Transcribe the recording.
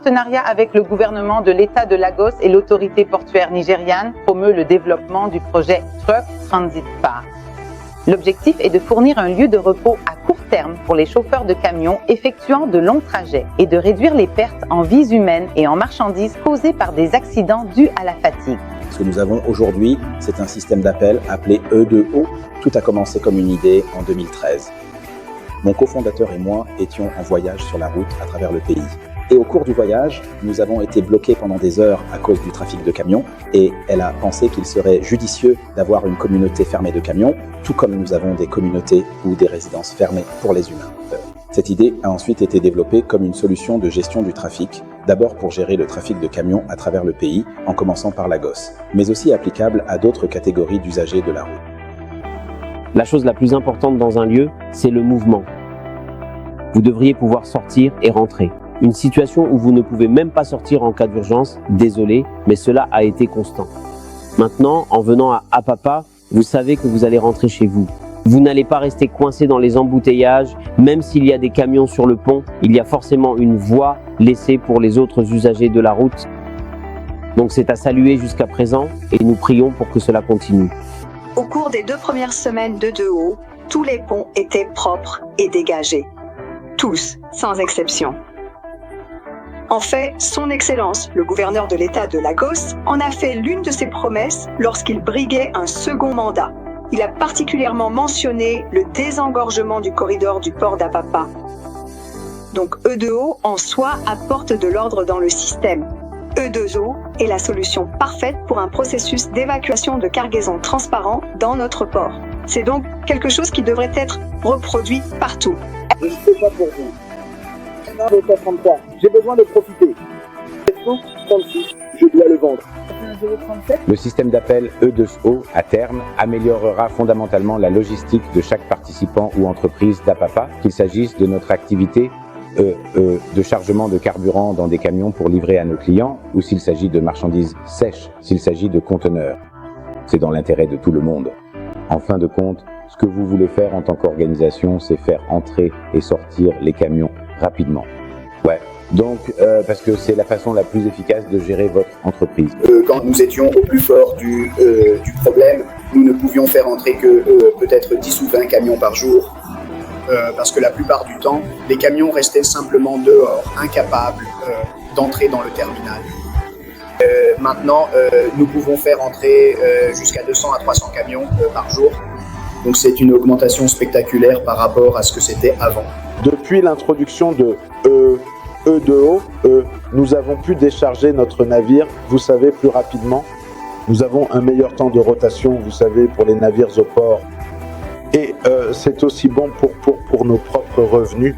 partenariat avec le gouvernement de l'État de Lagos et l'autorité portuaire nigériane, promeut le développement du projet Truck Transit Park. L'objectif est de fournir un lieu de repos à court terme pour les chauffeurs de camions effectuant de longs trajets et de réduire les pertes en vies humaines et en marchandises causées par des accidents dus à la fatigue. Ce que nous avons aujourd'hui, c'est un système d'appel appelé E2O. Tout a commencé comme une idée en 2013. Mon cofondateur et moi étions en voyage sur la route à travers le pays. Et au cours du voyage, nous avons été bloqués pendant des heures à cause du trafic de camions et elle a pensé qu'il serait judicieux d'avoir une communauté fermée de camions, tout comme nous avons des communautés ou des résidences fermées pour les humains. Cette idée a ensuite été développée comme une solution de gestion du trafic, d'abord pour gérer le trafic de camions à travers le pays, en commençant par Lagos, mais aussi applicable à d'autres catégories d'usagers de la route. La chose la plus importante dans un lieu, c'est le mouvement. Vous devriez pouvoir sortir et rentrer. Une situation où vous ne pouvez même pas sortir en cas d'urgence, désolé, mais cela a été constant. Maintenant, en venant à Apapa, vous savez que vous allez rentrer chez vous. Vous n'allez pas rester coincé dans les embouteillages, même s'il y a des camions sur le pont, il y a forcément une voie laissée pour les autres usagers de la route. Donc c'est à saluer jusqu'à présent et nous prions pour que cela continue. Au cours des 2 premières semaines de E2O, tous les ponts étaient propres et dégagés. Tous, sans exception. En fait, son Excellence, le gouverneur de l'État de Lagos, en a fait l'une de ses promesses lorsqu'il briguait un second mandat. Il a particulièrement mentionné le désengorgement du corridor du port d'Apapa. Donc E2O en soi apporte de l'ordre dans le système. E2O est la solution parfaite pour un processus d'évacuation de cargaison transparent dans notre port. C'est donc quelque chose qui devrait être reproduit partout. Je ne fais pas pour vous. 33, j'ai besoin de profiter. 36, je dois le vendre. Le système d'appel E2O, à terme, améliorera fondamentalement la logistique de chaque participant ou entreprise d'Apapa, qu'il s'agisse de notre activité de chargement de carburant dans des camions pour livrer à nos clients, ou s'il s'agit de marchandises sèches, s'il s'agit de conteneurs. C'est dans l'intérêt de tout le monde. En fin de compte, ce que vous voulez faire en tant qu'organisation, c'est faire entrer et sortir les camions rapidement. Ouais. Donc, parce que c'est la façon la plus efficace de gérer votre entreprise. Quand nous étions au plus fort du problème, nous ne pouvions faire entrer que peut-être 10 ou 20 camions par jour. Parce que la plupart du temps, les camions restaient simplement dehors, incapables d'entrer dans le terminal. Maintenant, nous pouvons faire entrer jusqu'à 200 à 300 camions par jour. Donc c'est une augmentation spectaculaire par rapport à ce que c'était avant. Depuis l'introduction de E2O, nous avons pu décharger notre navire, vous savez, plus rapidement. Nous avons un meilleur temps de rotation, vous savez, pour les navires au port. Et c'est aussi bon pour nos propres revenus.